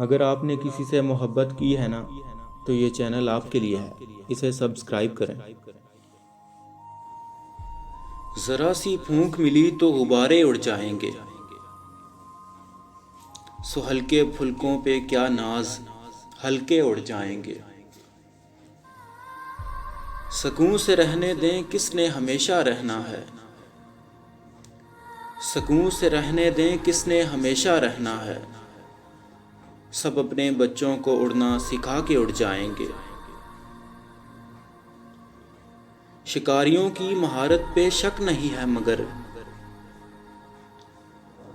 اگر آپ نے کسی سے محبت کی ہے نا تو یہ چینل آپ کے لیے ہے، اسے سبسکرائب کریں۔ ذرا سی پھونک ملی تو غبارے اڑ جائیں گے، سو ہلکے پھلکوں پہ کیا ناز، ہلکے اڑ جائیں گے۔ سکون سے رہنے دیں کس نے ہمیشہ رہنا ہے، سکون سے رہنے دیں کس نے ہمیشہ رہنا ہے، سب اپنے بچوں کو اڑنا سکھا کے اڑ جائیں گے۔ شکاریوں کی مہارت پہ شک نہیں ہے مگر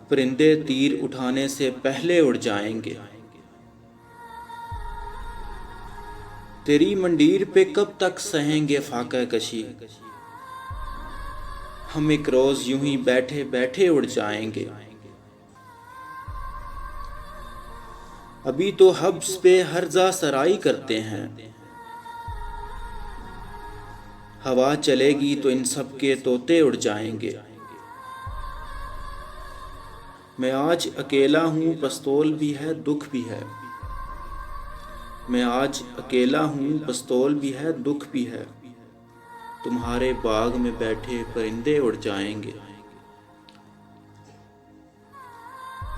پرندے تیر اٹھانے سے پہلے اڑ جائیں گے۔ تیری منڈیر پہ کب تک سہیں گے فاقہ کشی، ہم ایک روز یوں ہی بیٹھے بیٹھے اڑ جائیں گے۔ ابھی تو حبس پہ ہرزہ سرائی کرتے ہیں، ہوا چلے گی تو ان سب کے طوطے اڑ جائیں گے۔ میں آج اکیلا ہوں پستول بھی ہے دکھ بھی ہے، میں آج اکیلا ہوں پستول بھی ہے دکھ بھی ہے، تمہارے باغ میں بیٹھے پرندے اڑ جائیں گے۔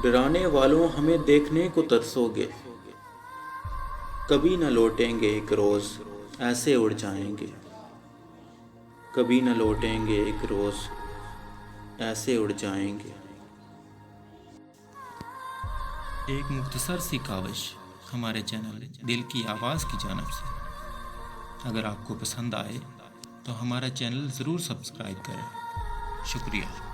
ڈرانے والوں ہمیں دیکھنے کو ترسو گے، کبھی نہ لوٹیں گے ایک روز ایسے اڑ جائیں گے، کبھی نہ لوٹیں گے ایک روز ایسے اڑ جائیں گے۔ ایک مختصر سی کاوش ہمارے چینل دل کی آواز کی جانب سے۔ اگر آپ کو پسند آئے تو ہمارا چینل ضرور سبسکرائب کریں۔ شکریہ۔